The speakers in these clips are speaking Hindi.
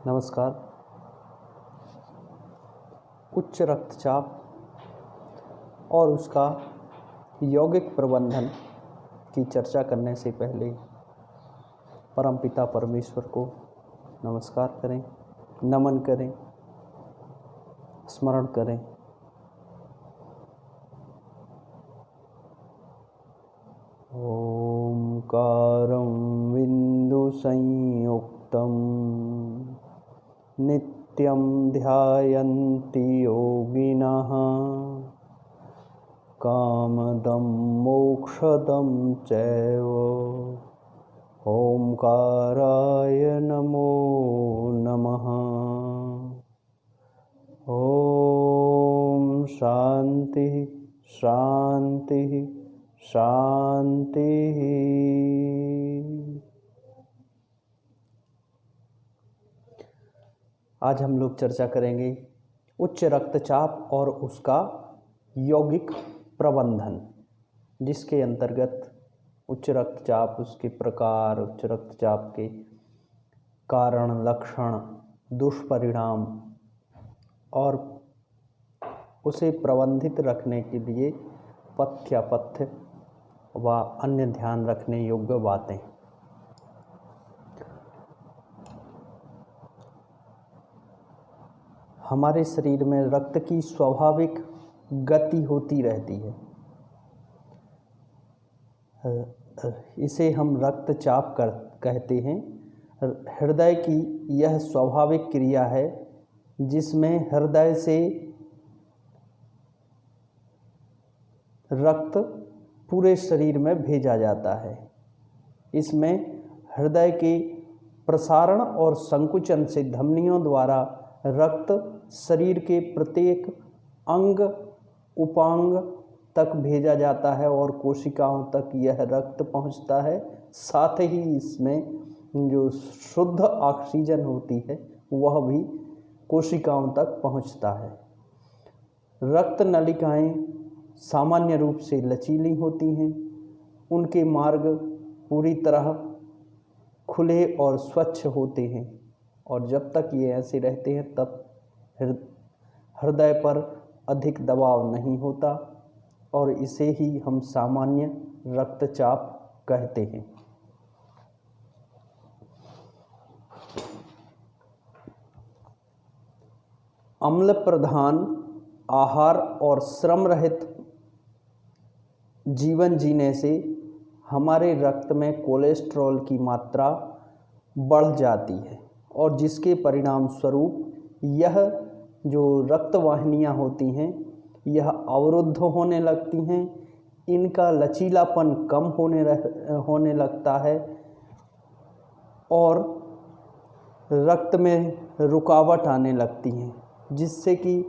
नमस्कार। उच्च रक्तचाप और उसका यौगिक प्रबंधन की चर्चा करने से पहले परमपिता परमेश्वर को नमस्कार करें, नमन करें, स्मरण करें। ओंकारं बिंदु संयुक्तं नित्यं ध्यायन्ति योगिनः कामदं मोक्षदं चैव। ओंकाराय नमो नमः। ओम शांति शांति शांति। आज हम लोग चर्चा करेंगे उच्च रक्तचाप और उसका यौगिक प्रबंधन, जिसके अंतर्गत उच्च रक्तचाप, उसके प्रकार, उच्च रक्तचाप के कारण, लक्षण, दुष्परिणाम और उसे प्रबंधित रखने के लिए पथ्यापथ्य व अन्य ध्यान रखने योग्य बातें। हमारे शरीर में रक्त की स्वाभाविक गति होती रहती है। इसे हम रक्तचाप कहते हैं। हृदय की यह स्वाभाविक क्रिया है जिसमें हृदय से रक्त पूरे शरीर में भेजा जाता है। इसमें हृदय के प्रसारण और संकुचन से धमनियों द्वारा रक्त शरीर के प्रत्येक अंग उपांग तक भेजा जाता है और कोशिकाओं तक यह रक्त पहुंचता है। साथ ही इसमें जो शुद्ध ऑक्सीजन होती है वह भी कोशिकाओं तक पहुंचता है। रक्त नलिकाएं सामान्य रूप से लचीली होती हैं। उनके मार्ग पूरी तरह खुले और स्वच्छ होते हैं और जब तक ये ऐसे रहते हैं तब हृदय पर अधिक दबाव नहीं होता और इसे ही हम सामान्य रक्तचाप कहते हैं। अम्ल प्रधान आहार और श्रम रहित जीवन जीने से हमारे रक्त में कोलेस्ट्रॉल की मात्रा बढ़ जाती है और जिसके परिणाम स्वरूप यह जो रक्त वाहिनियाँ होती हैं यह अवरुद्ध होने लगती हैं। इनका लचीलापन कम होने लगता है और रक्त में रुकावट आने लगती है, जिससे कि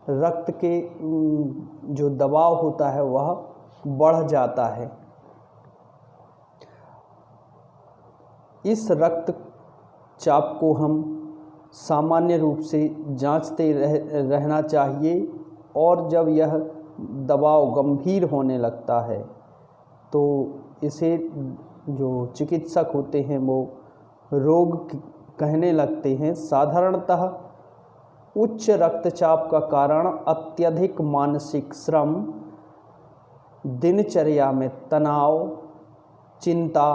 रक्त के जो दबाव होता है वह बढ़ जाता है। इस रक्तचाप को हम सामान्य रूप से जांचते रहना चाहिए और जब यह दबाव गंभीर होने लगता है तो इसे जो चिकित्सक होते हैं वो रोग कहने लगते हैं। साधारणतः उच्च रक्तचाप का कारण अत्यधिक मानसिक श्रम, दिनचर्या में तनाव, चिंता,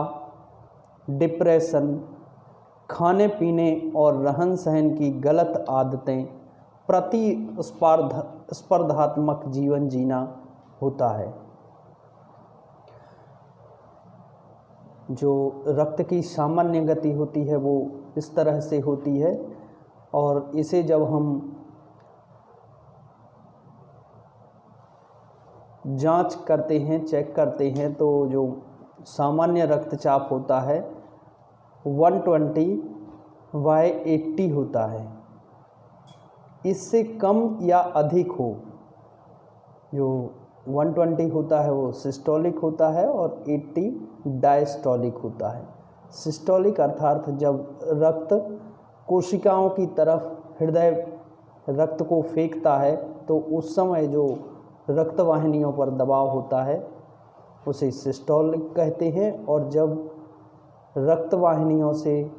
डिप्रेशन, खाने पीने और रहन सहन की गलत आदतें, स्पर्धात्मक जीवन जीना होता है। जो रक्त की सामान्य गति होती है वो इस तरह से होती है और इसे जब हम जांच करते हैं, चेक करते हैं तो जो सामान्य रक्तचाप होता है 120/80 होता है। इससे कम या अधिक हो, जो 120 होता है वो सिस्टोलिक होता है और 80 डायस्टोलिक होता है। सिस्टोलिक अर्थात जब रक्त कोशिकाओं की तरफ हृदय रक्त को फेंकता है तो उस समय जो रक्त वाहिनियों पर दबाव होता है उसे सिस्टोलिक कहते हैं और जब रक्त वाहिनियों से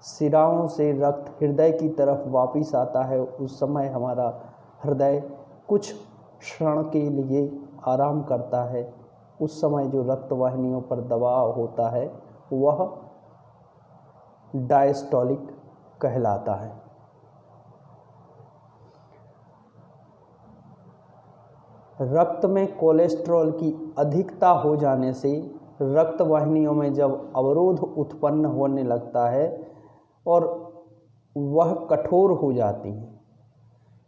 सिराओं से रक्त हृदय की तरफ वापस आता है, उस समय हमारा हृदय कुछ क्षण के लिए आराम करता है। उस समय जो रक्त वाहिनियों पर दबाव होता है वह डायस्टोलिक कहलाता है। रक्त में कोलेस्ट्रॉल की अधिकता हो जाने से रक्त वाहिनियों में जब अवरोध उत्पन्न होने लगता है और वह कठोर हो जाती हैं।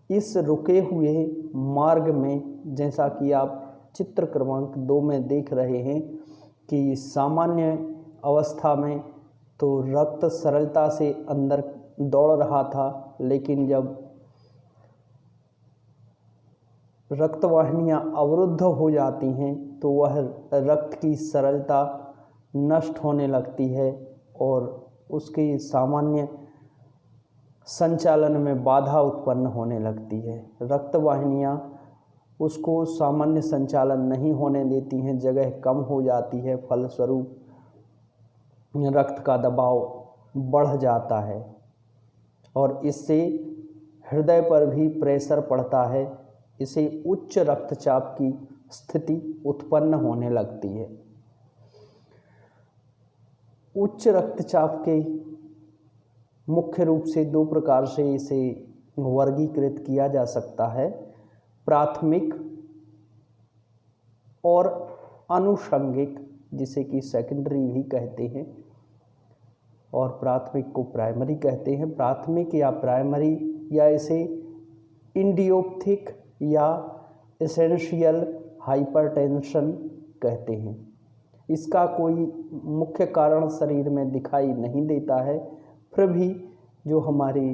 इस रुके हुए मार्ग में, जैसा कि आप चित्र क्रमांक 2 में देख रहे हैं कि सामान्य अवस्था में तो रक्त सरलता से अंदर दौड़ रहा था, लेकिन जब रक्त वाहिनियाँ अवरुद्ध हो जाती हैं तो वह रक्त की सरलता नष्ट होने लगती है और उसके सामान्य संचालन में बाधा उत्पन्न होने लगती है। रक्त वाहिनियाँ उसको सामान्य संचालन नहीं होने देती हैं, जगह कम हो जाती है, फलस्वरूप रक्त का दबाव बढ़ जाता है और इससे हृदय पर भी प्रेशर पड़ता है। इसे उच्च रक्तचाप की स्थिति उत्पन्न होने लगती है। उच्च रक्तचाप के मुख्य रूप से 2 प्रकार से इसे वर्गीकृत किया जा सकता है, प्राथमिक और आनुषंगिक, जिसे कि सेकेंडरी भी कहते हैं, और प्राथमिक को प्राइमरी कहते हैं। प्राथमिक या प्राइमरी या इसे इडियोपैथिक या एसेंशियल हाइपरटेंशन कहते हैं। इसका कोई मुख्य कारण शरीर में दिखाई नहीं देता है, फिर भी जो हमारी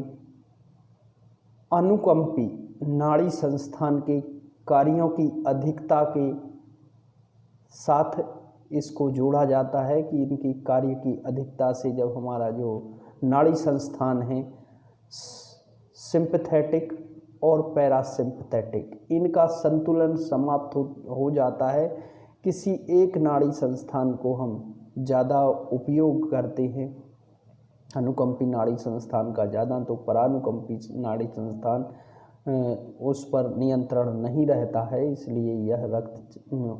अनुकंपी नाड़ी संस्थान के कार्यों की अधिकता के साथ इसको जोड़ा जाता है कि इनकी कार्य की अधिकता से जब हमारा जो नाड़ी संस्थान है सिंपैथेटिक और पैरासिम्पैथेटिक, इनका संतुलन समाप्त हो जाता है। किसी एक नाड़ी संस्थान को हम ज़्यादा उपयोग करते हैं, अनुकंपी नाड़ी संस्थान का ज़्यादा, तो परानुकंपी नाड़ी संस्थान उस पर नियंत्रण नहीं रहता है, इसलिए यह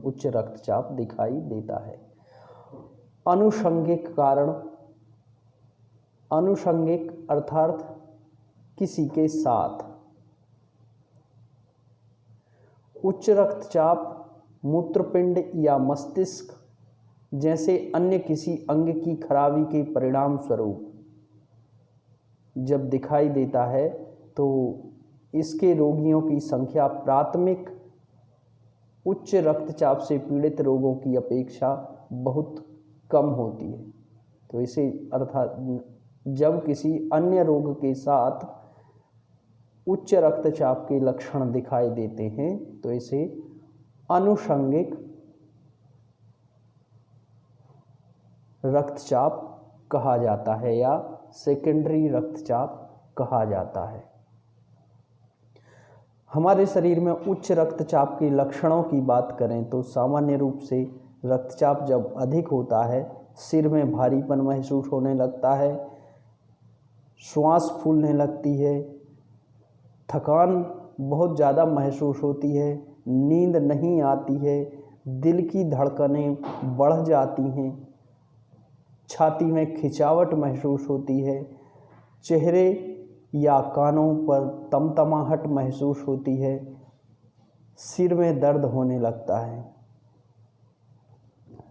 उच्च रक्तचाप दिखाई देता है। आनुषंगिक कारण, आनुषंगिक अर्थात किसी के साथ। उच्च रक्तचाप मूत्रपिंड या मस्तिष्क जैसे अन्य किसी अंग की खराबी के परिणाम स्वरूप जब दिखाई देता है तो इसके रोगियों की संख्या प्राथमिक उच्च रक्तचाप से पीड़ित रोगों की अपेक्षा बहुत कम होती है। तो इसे अर्थात जब किसी अन्य रोग के साथ उच्च रक्तचाप के लक्षण दिखाई देते हैं तो इसे आनुषंगिक रक्तचाप कहा जाता है या सेकेंडरी रक्तचाप कहा जाता है। हमारे शरीर में उच्च रक्तचाप के लक्षणों की बात करें तो सामान्य रूप से रक्तचाप जब अधिक होता है सिर में भारीपन महसूस होने लगता है, श्वास फूलने लगती है, थकान बहुत ज़्यादा महसूस होती है, नींद नहीं आती है, दिल की धड़कनें बढ़ जाती हैं, छाती में खिंचावट महसूस होती है, चेहरे या कानों पर तमतमाहट महसूस होती है, सिर में दर्द होने लगता है,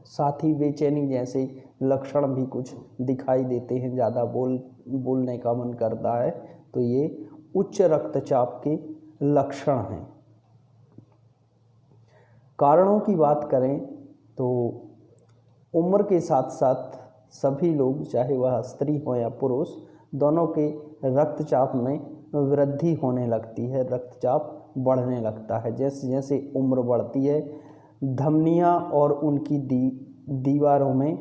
साथ ही बेचैनी जैसे लक्षण भी कुछ दिखाई देते हैं, ज़्यादा बोलने का मन करता है। तो ये उच्च रक्तचाप के लक्षण हैं। कारणों की बात करें तो उम्र के साथ साथ सभी लोग, चाहे वह स्त्री हो या पुरुष, दोनों के रक्तचाप में वृद्धि होने लगती है, रक्तचाप बढ़ने लगता है। जैसे जैसे उम्र बढ़ती है धमनियाँ और उनकी दीवारों में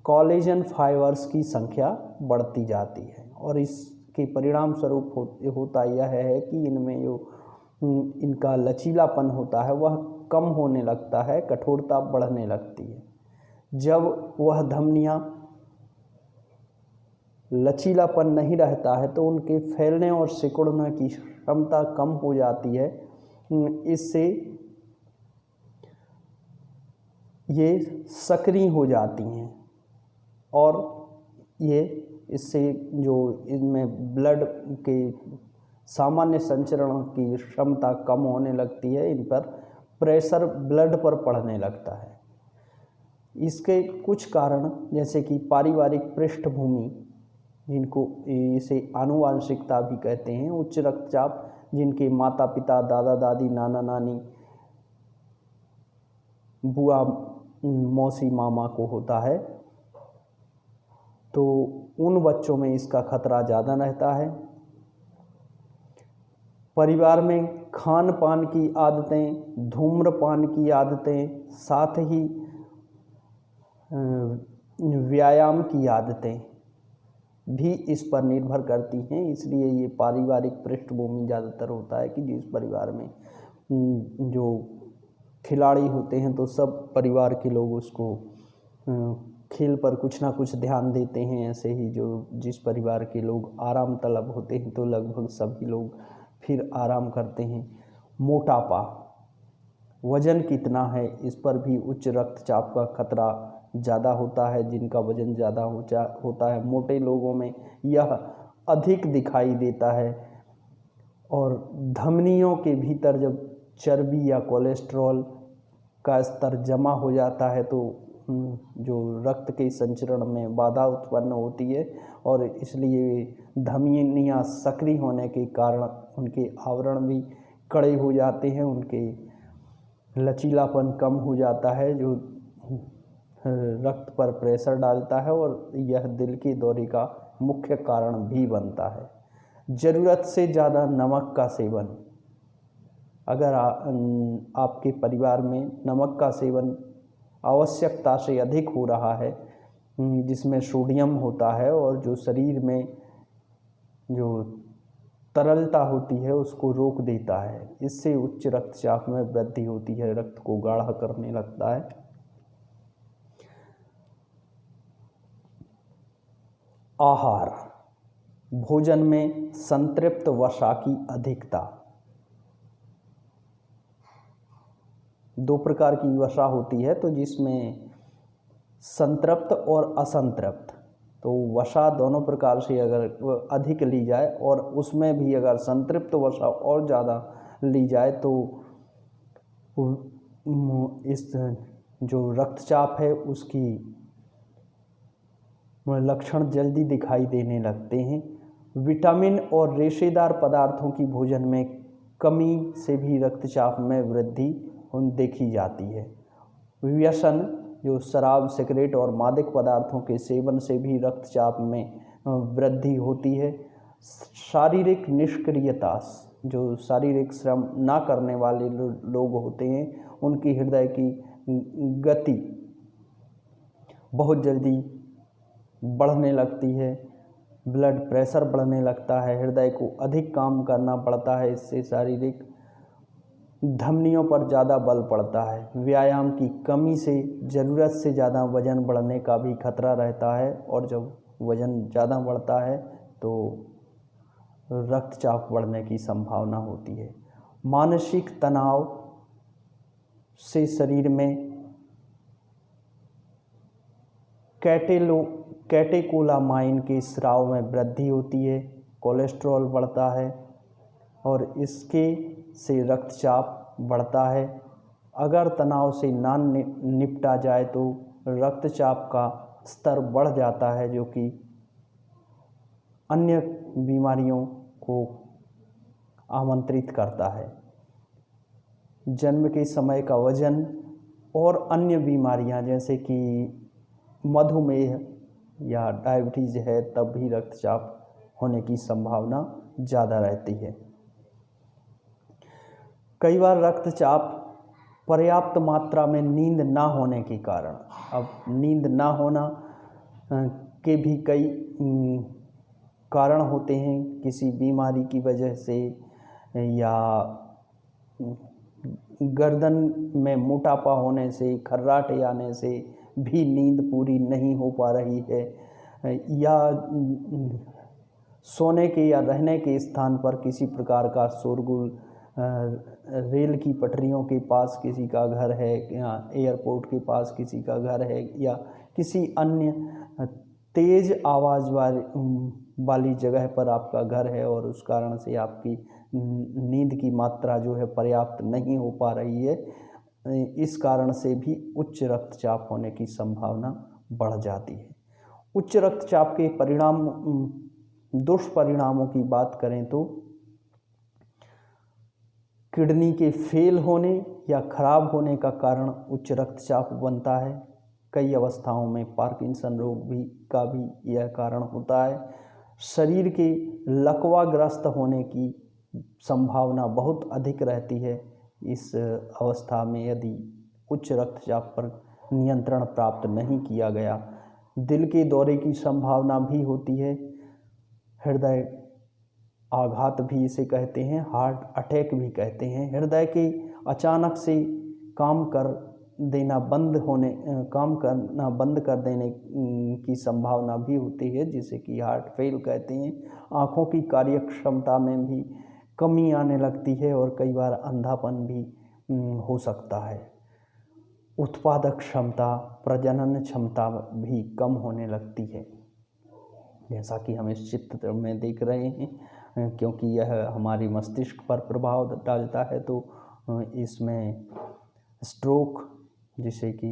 कोलेजन फाइबर्स की संख्या बढ़ती जाती है और इसके परिणाम स्वरूप होता यह है कि इनमें जो इनका लचीलापन होता है वह कम होने लगता है, कठोरता बढ़ने लगती है। जब वह धमनियाँ लचीलापन नहीं रहता है तो उनके फैलने और सिकुड़ने की क्षमता कम हो जाती है। इससे ये सक्रिय हो जाती हैं और ये इससे जो इनमें ब्लड के सामान्य संचरण की क्षमता कम होने लगती है, इन पर प्रेशर ब्लड पर पड़ने लगता है। इसके कुछ कारण जैसे कि पारिवारिक पृष्ठभूमि, जिनको इसे आनुवांशिकता भी कहते हैं, उच्च रक्तचाप जिनके माता पिता, दादा दादी, नाना नानी, बुआ, मौसी, मामा को होता है तो उन बच्चों में इसका खतरा ज़्यादा रहता है। परिवार में खान पान की आदतें, धूम्रपान की आदतें, साथ ही व्यायाम की आदतें भी इस पर निर्भर करती हैं। इसलिए ये पारिवारिक पृष्ठभूमि ज़्यादातर होता है कि जिस परिवार में जो खिलाड़ी होते हैं तो सब परिवार के लोग उसको खेल पर कुछ ना कुछ ध्यान देते हैं। ऐसे ही जो जिस परिवार के लोग आराम तलब होते हैं तो लगभग सभी लोग फिर आराम करते हैं। मोटापा, वज़न कितना है, इस पर भी उच्च रक्तचाप का खतरा ज़्यादा होता है। जिनका वज़न ज़्यादा होता है, मोटे लोगों में यह अधिक दिखाई देता है और धमनियों के भीतर जब चर्बी या कोलेस्ट्रॉल का स्तर जमा हो जाता है तो जो रक्त के संचरण में बाधा उत्पन्न होती है और इसलिए धमनियाँ सक्रिय होने के कारण उनके आवरण भी कड़े हो जाते हैं, उनके लचीलापन कम हो जाता है जो रक्त पर प्रेशर डालता है और यह दिल के दौरे का मुख्य कारण भी बनता है। ज़रूरत से ज़्यादा नमक का सेवन, अगर आपके परिवार में नमक का सेवन आवश्यकता से अधिक हो रहा है, जिसमें सोडियम होता है और जो शरीर में जो तरलता होती है उसको रोक देता है, इससे उच्च रक्तचाप में वृद्धि होती है, रक्त को गाढ़ा करने लगता है। आहार, भोजन में संतृप्त वसा की अधिकता। दो प्रकार की वसा होती है तो जिसमें संतृप्त और असंतृप्त, तो वसा दोनों प्रकार से अगर अधिक ली जाए और उसमें भी अगर संतृप्त वसा और ज़्यादा ली जाए तो इस जो रक्तचाप है उसकी लक्षण जल्दी दिखाई देने लगते हैं। विटामिन और रेशेदार पदार्थों की भोजन में कमी से भी रक्तचाप में वृद्धि देखी जाती है। व्यसन, जो शराब, सिगरेट और मादक पदार्थों के सेवन से भी रक्तचाप में वृद्धि होती है। शारीरिक निष्क्रियता, जो शारीरिक श्रम ना करने वाले लोग होते हैं उनकी हृदय की गति बहुत जल्दी बढ़ने लगती है, ब्लड प्रेशर बढ़ने लगता है, हृदय को अधिक काम करना पड़ता है, इससे शारीरिक धमनियों पर ज़्यादा बल पड़ता है। व्यायाम की कमी से ज़रूरत से ज़्यादा वज़न बढ़ने का भी खतरा रहता है और जब वज़न ज़्यादा बढ़ता है तो रक्तचाप बढ़ने की संभावना होती है। मानसिक तनाव से शरीर में कैटेकोलामाइन के स्राव में वृद्धि होती है, कोलेस्ट्रॉल बढ़ता है और इसके से रक्तचाप बढ़ता है। अगर तनाव से ना निपटा जाए तो रक्तचाप का स्तर बढ़ जाता है, जो कि अन्य बीमारियों को आमंत्रित करता है। जन्म के समय का वजन और अन्य बीमारियां जैसे कि मधुमेह या डायबिटीज़ है तब भी रक्तचाप होने की संभावना ज़्यादा रहती है। कई बार रक्तचाप पर्याप्त मात्रा में नींद ना होने के कारण, अब नींद ना होना के भी कई कारण होते हैं, किसी बीमारी की वजह से या गर्दन में मोटापा होने से, खर्राटे आने से भी नींद पूरी नहीं हो पा रही है, या सोने के या रहने के स्थान पर किसी प्रकार का शोरगुल, रेल की पटरियों के पास किसी का घर है या एयरपोर्ट के पास किसी का घर है या किसी अन्य तेज़ आवाज़ वाली जगह पर आपका घर है और उस कारण से आपकी नींद की मात्रा जो है पर्याप्त नहीं हो पा रही है, इस कारण से भी उच्च रक्तचाप होने की संभावना बढ़ जाती है। उच्च रक्तचाप के दुष्परिणामों की बात करें तो किडनी के फेल होने या खराब होने का कारण उच्च रक्तचाप बनता है। कई अवस्थाओं में पार्किंसन रोग का भी यह कारण होता है। शरीर के लकवाग्रस्त होने की संभावना बहुत अधिक रहती है। इस अवस्था में यदि उच्च रक्तचाप पर नियंत्रण प्राप्त नहीं किया गया, दिल के दौरे की संभावना भी होती है। हृदय आघात भी इसे कहते हैं, हार्ट अटैक भी कहते हैं। हृदय के अचानक से काम करना बंद कर देने की संभावना भी होती है, जिसे कि हार्ट फेल कहते हैं। आँखों की कार्यक्षमता में भी कमी आने लगती है और कई बार अंधापन भी हो सकता है। उत्पादक क्षमता, प्रजनन क्षमता भी कम होने लगती है, जैसा कि हम इस चित्र में देख रहे हैं। क्योंकि यह हमारे मस्तिष्क पर प्रभाव डालता है, तो इसमें स्ट्रोक, जिसे कि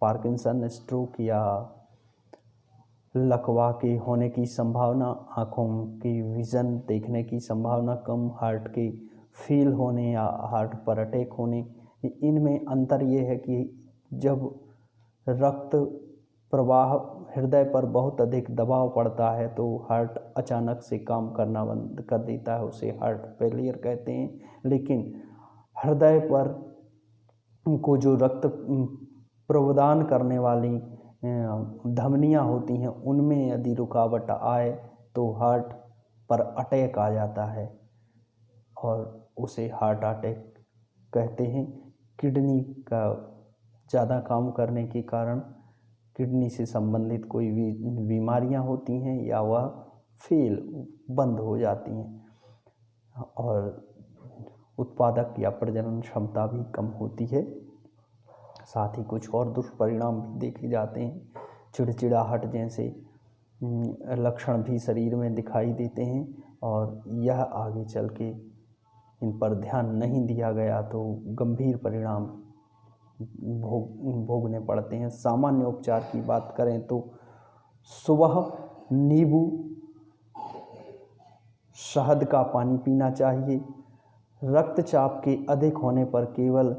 पार्किंसन स्ट्रोक या लकवा के होने की संभावना, आँखों की विज़न देखने की संभावना कम, हार्ट के फेल होने या हार्ट पर अटैक होने, इनमें अंतर ये है कि जब रक्त प्रवाह हृदय पर बहुत अधिक दबाव पड़ता है तो हार्ट अचानक से काम करना बंद कर देता है, उसे हार्ट फेलियर कहते हैं। लेकिन हृदय पर को जो रक्त प्रदान करने वाली धमनियां होती हैं, उनमें यदि रुकावट आए तो हार्ट पर अटैक आ जाता है और उसे हार्ट अटैक कहते हैं। किडनी का ज़्यादा काम करने के कारण किडनी से संबंधित कोई भी बीमारियां होती हैं या वह फेल बंद हो जाती हैं और उत्पादक या प्रजनन क्षमता भी कम होती है। साथ ही कुछ और दुष्परिणाम भी देखे जाते हैं। चिड़चिड़ाहट जैसे लक्षण भी शरीर में दिखाई देते हैं और यह आगे चल के इन पर ध्यान नहीं दिया गया तो गंभीर परिणाम भोगने पड़ते हैं। सामान्य उपचार की बात करें तो सुबह नींबू शहद का पानी पीना चाहिए। रक्तचाप के अधिक होने पर केवल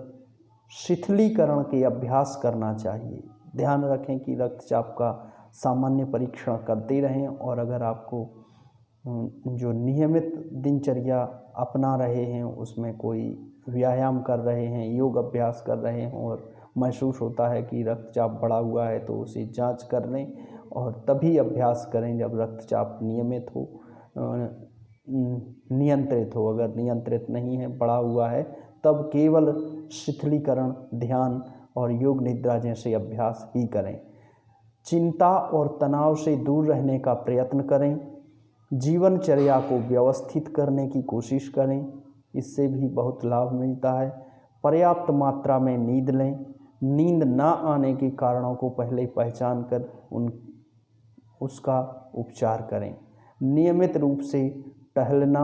शिथिलीकरण के अभ्यास करना चाहिए। ध्यान रखें कि रक्तचाप का सामान्य परीक्षण करते रहें और अगर आपको जो नियमित दिनचर्या अपना रहे हैं उसमें कोई व्यायाम कर रहे हैं, योग अभ्यास कर रहे हैं और महसूस होता है कि रक्तचाप बढ़ा हुआ है तो उसे जांच कर लें और तभी अभ्यास करें जब रक्तचाप नियमित हो, नियंत्रित हो। अगर नियंत्रित नहीं है, बढ़ा हुआ है, तब केवल शिथिलीकरण, ध्यान और योग निद्रा जैसे अभ्यास ही करें। चिंता और तनाव से दूर रहने का प्रयत्न करें। जीवनचर्या को व्यवस्थित करने की कोशिश करें, इससे भी बहुत लाभ मिलता है। पर्याप्त मात्रा में नींद लें। नींद ना आने के कारणों को पहले पहचान कर उसका उपचार करें। नियमित रूप से टहलना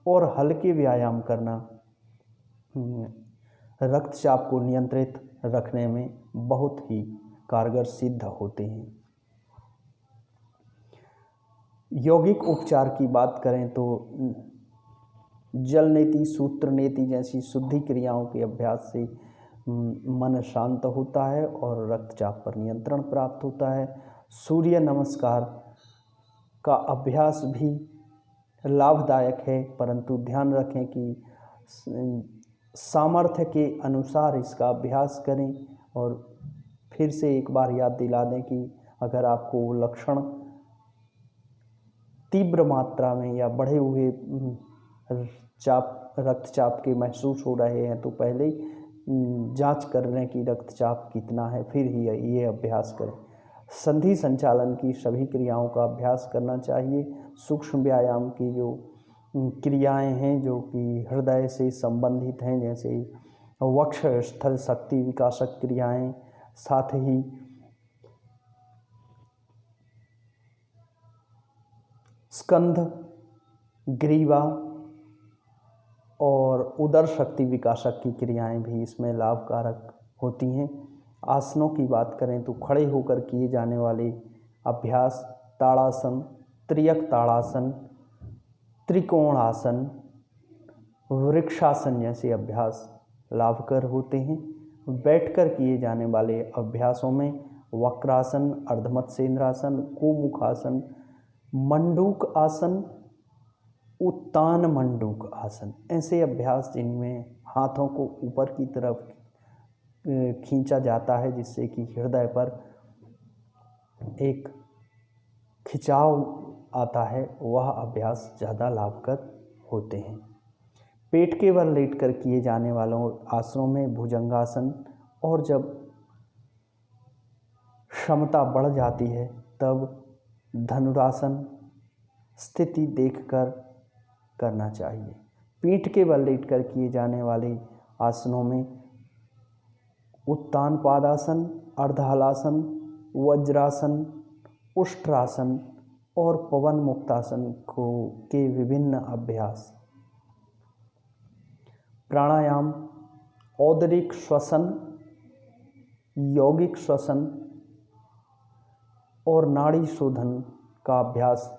और हल्के व्यायाम करना रक्तचाप को नियंत्रित रखने में बहुत ही कारगर सिद्ध होते हैं। यौगिक उपचार की बात करें तो जल नीति, सूत्र नीति जैसी शुद्धि क्रियाओं के अभ्यास से मन शांत होता है और रक्तचाप पर नियंत्रण प्राप्त होता है। सूर्य नमस्कार का अभ्यास भी लाभदायक है, परंतु ध्यान रखें कि सामर्थ्य के अनुसार इसका अभ्यास करें। और फिर से एक बार याद दिला दें कि अगर आपको लक्षण तीव्र मात्रा में या बढ़े हुए रक्तचाप के महसूस हो रहे हैं तो पहले जांच कर लें कि रक्तचाप कितना है, फिर ही ये अभ्यास करें। संधि संचालन की सभी क्रियाओं का अभ्यास करना चाहिए। सूक्ष्म व्यायाम की जो क्रियाएं हैं जो कि हृदय से संबंधित हैं, जैसे वक्ष स्थल शक्ति विकासक क्रियाएं, साथ ही स्कंध, ग्रीवा और उदर शक्ति विकासक की क्रियाएं भी इसमें लाभकारक होती हैं। आसनों की बात करें तो खड़े होकर किए जाने वाले अभ्यास ताड़ासन, त्रियक ताड़ासन, त्रिकोण आसन, वृक्षासन जैसे अभ्यास लाभकर होते हैं। बैठकर किए जाने वाले अभ्यासों में वक्रासन, अर्धमत्स्येंद्रासन, गोमुखासन, मंडूक आसन, उत्तान मंडूक आसन, ऐसे अभ्यास जिनमें हाथों को ऊपर की तरफ खींचा जाता है जिससे कि हृदय पर एक खिंचाव आता है, वह अभ्यास ज़्यादा लाभकर होते हैं। पेट के बल लेटकर किए जाने वालों आसनों में भुजंगासन, और जब क्षमता बढ़ जाती है तब धनुरासन स्थिति देखकर करना चाहिए। पीठ के बल लेटकर किए जाने वाले आसनों में उत्तान पादासन, अर्धहलासन, वज्रासन, उष्ट्रासन और पवन मुक्तासन के विभिन्न अभ्यास। प्राणायाम, औदरिक श्वसन, यौगिक श्वसन और नाड़ी शोधन का अभ्यास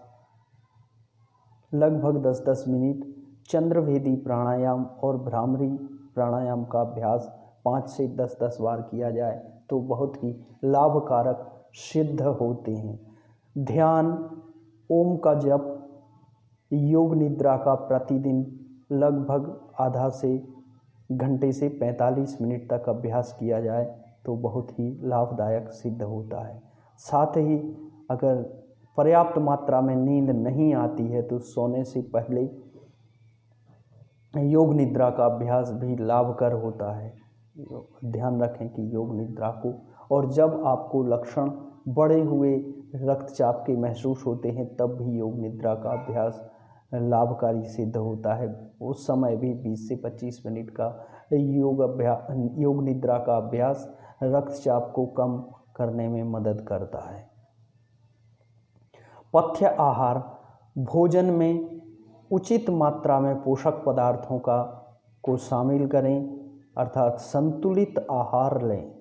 लगभग 10-10 मिनट, चंद्रभेदी प्राणायाम और भ्रामरी प्राणायाम का अभ्यास 5 से 10-10 बार किया जाए तो बहुत ही लाभकारक सिद्ध होते हैं। ध्यान, ओम का जप, योग निद्रा का प्रतिदिन लगभग आधा से घंटे से 45 मिनट तक अभ्यास किया जाए तो बहुत ही लाभदायक सिद्ध होता है। साथ ही अगर पर्याप्त मात्रा में नींद नहीं आती है तो सोने से पहले योग निद्रा का अभ्यास भी लाभकर होता है। ध्यान रखें कि योग निद्रा को, और जब आपको लक्षण बढ़े हुए रक्तचाप के महसूस होते हैं तब भी योग निद्रा का अभ्यास लाभकारी सिद्ध होता है। उस समय भी 20 से 25 मिनट का योग निद्रा का अभ्यास रक्तचाप को कम करने में मदद करता है। पथ्य आहार, भोजन में उचित मात्रा में पोषक पदार्थों को शामिल करें, अर्थात संतुलित आहार लें।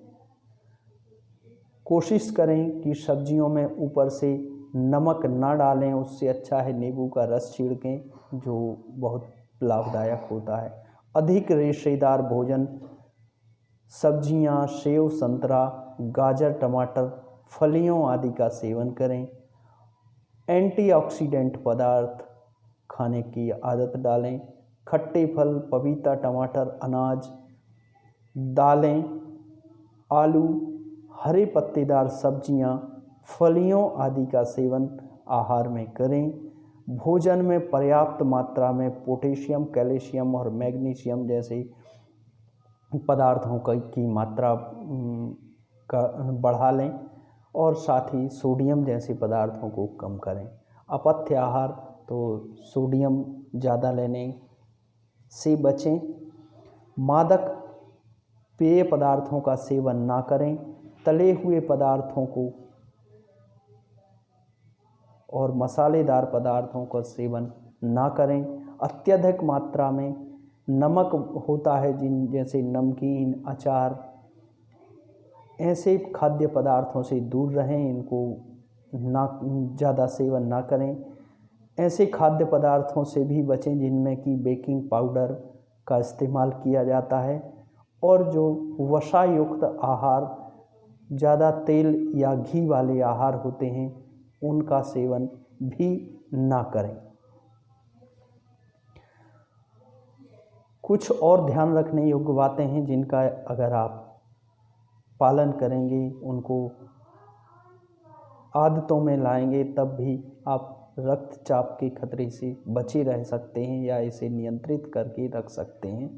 कोशिश करें कि सब्जियों में ऊपर से नमक ना डालें, उससे अच्छा है नींबू का रस छिड़कें जो बहुत लाभदायक होता है। अधिक रेशेदार भोजन, सब्जियां, सेव, संतरा, गाजर, टमाटर, फलियों आदि का सेवन करें। एंटीऑक्सीडेंट पदार्थ खाने की आदत डालें। खट्टे फल, पपीता, टमाटर, अनाज, दालें, आलू, हरे पत्तेदार सब्जियां, फलियों आदि का सेवन आहार में करें। भोजन में पर्याप्त मात्रा में पोटेशियम, कैल्शियम और मैग्नीशियम जैसे पदार्थों की मात्रा का बढ़ा लें और साथ ही सोडियम जैसे पदार्थों को कम करें। अपथ्य आहार तो सोडियम ज़्यादा लेने से बचें। मादक पेय पदार्थों का सेवन ना करें। तले हुए पदार्थों को और मसालेदार पदार्थों का सेवन ना करें। अत्यधिक मात्रा में नमक होता है जैसे नमकीन, अचार, ऐसे खाद्य पदार्थों से दूर रहें, इनको ना ज़्यादा सेवन ना करें। ऐसे खाद्य पदार्थों से भी बचें जिनमें कि बेकिंग पाउडर का इस्तेमाल किया जाता है, और जो वसा युक्त आहार, ज़्यादा तेल या घी वाले आहार होते हैं उनका सेवन भी ना करें। कुछ और ध्यान रखने योग्य बातें हैं जिनका अगर आप पालन करेंगे, उनको आदतों में लाएंगे, तब भी आप रक्तचाप के खतरे से बचे रह सकते हैं या इसे नियंत्रित करके रख सकते हैं।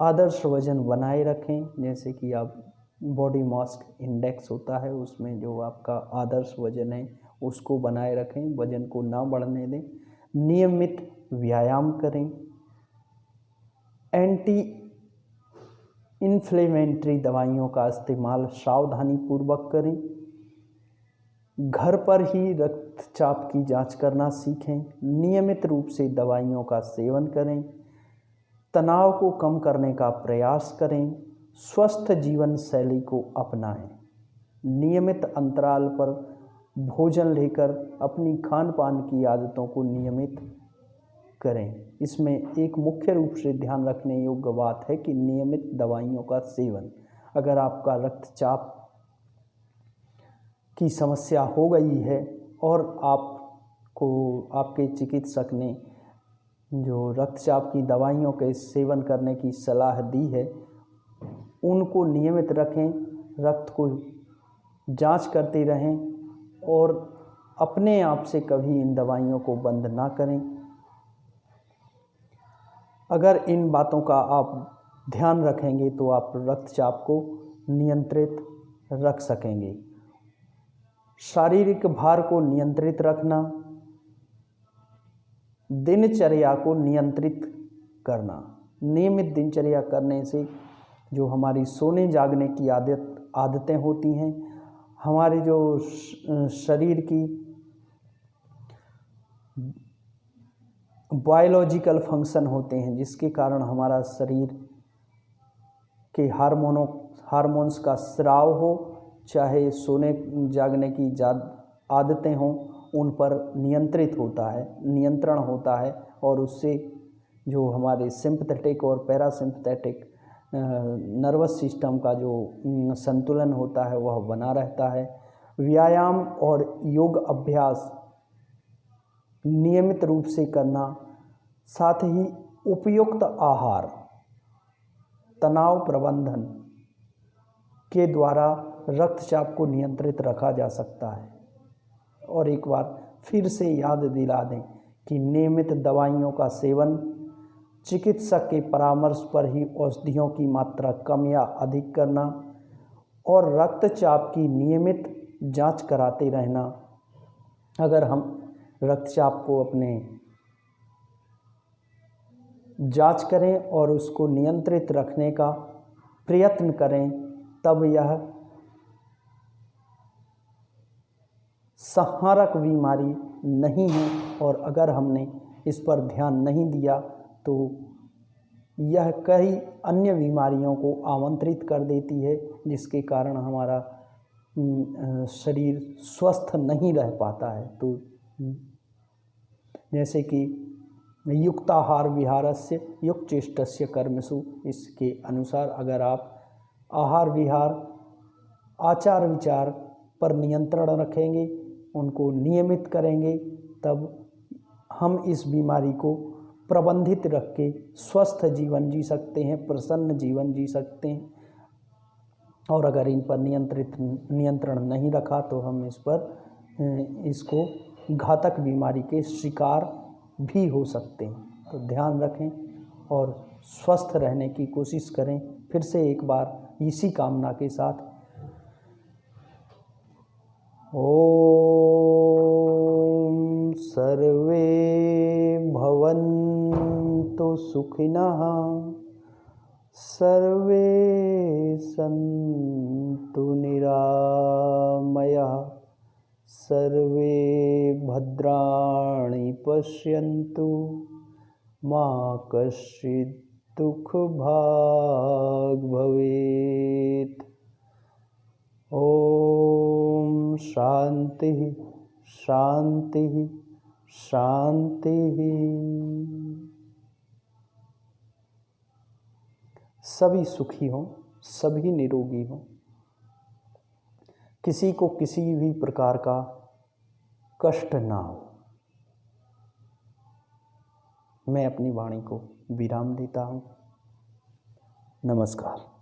आदर्श वजन बनाए रखें, जैसे कि आप बॉडी मास इंडेक्स होता है, उसमें जो आपका आदर्श वजन है उसको बनाए रखें, वजन को ना बढ़ने दें। नियमित व्यायाम करें। एंटी इन्फ्लेमेटरी दवाइयों का इस्तेमाल सावधानीपूर्वक करें। घर पर ही रक्तचाप की जांच करना सीखें। नियमित रूप से दवाइयों का सेवन करें। तनाव को कम करने का प्रयास करें। स्वस्थ जीवन शैली को अपनाएं। नियमित अंतराल पर भोजन लेकर अपनी खान पान की आदतों को नियमित करें। इसमें एक मुख्य रूप से ध्यान रखने योग्य बात है कि नियमित दवाइयों का सेवन। अगर आपका रक्तचाप की समस्या हो गई है और आपको आपके चिकित्सक ने जो रक्तचाप की दवाइयों के सेवन करने की सलाह दी है, उनको नियमित रखें। रक्त को जांच करते रहें और अपने आप से कभी इन दवाइयों को बंद ना करें। अगर इन बातों का आप ध्यान रखेंगे तो आप रक्तचाप को नियंत्रित रख सकेंगे। शारीरिक भार को नियंत्रित रखना, दिनचर्या को नियंत्रित करना। नियमित दिनचर्या करने से जो हमारी सोने जागने की आदतें होती हैं, हमारे जो शरीर की बायोलॉजिकल फंक्शन होते हैं, जिसके कारण हमारा शरीर के हार्मोन्स का स्राव हो, चाहे सोने जागने की आदतें हों, उन पर नियंत्रण होता है और उससे जो हमारे सिंपैथेटिक और पैरासिम्पैथेटिक नर्वस सिस्टम का जो संतुलन होता है वह बना रहता है। व्यायाम और योग अभ्यास नियमित रूप से करना, साथ ही उपयुक्त आहार, तनाव प्रबंधन के द्वारा रक्तचाप को नियंत्रित रखा जा सकता है। और एक बार फिर से याद दिला दें कि नियमित दवाइयों का सेवन, चिकित्सक के परामर्श पर ही औषधियों की मात्रा कम या अधिक करना और रक्तचाप की नियमित जांच कराते रहना। अगर हम रक्तचाप को अपने जांच करें और उसको नियंत्रित रखने का प्रयत्न करें, तब यह संहारक बीमारी नहीं है। और अगर हमने इस पर ध्यान नहीं दिया तो यह कई अन्य बीमारियों को आमंत्रित कर देती है, जिसके कारण हमारा शरीर स्वस्थ नहीं रह पाता है। तो जैसे कि युक्ताहार विहारस्य युक्तचेष्टस्य कर्मसु, इसके अनुसार अगर आप आहार विहार, आचार विचार पर नियंत्रण रखेंगे, उनको नियमित करेंगे, तब हम इस बीमारी को प्रबंधित रख के स्वस्थ जीवन जी सकते हैं, प्रसन्न जीवन जी सकते हैं। और अगर इन पर नियंत्रण नहीं रखा तो हम इसको घातक बीमारी के शिकार भी हो सकते हैं। तो ध्यान रखें और स्वस्थ रहने की कोशिश करें। फिर से एक बार इसी कामना के साथ, ओम सर्वे भवन्तु सुखिनः, सर्वे सन्तु निरामयाः, सर्वे भद्राणि पश्यन्तु, मा कश्चित् दुःखभाग् भवेत्। ओम शांति शांति शांति। सभी सुखी हों, सभी निरोगी हों, किसी को किसी भी प्रकार का कष्ट ना हो। मैं अपनी वाणी को विराम देता हूँ। नमस्कार।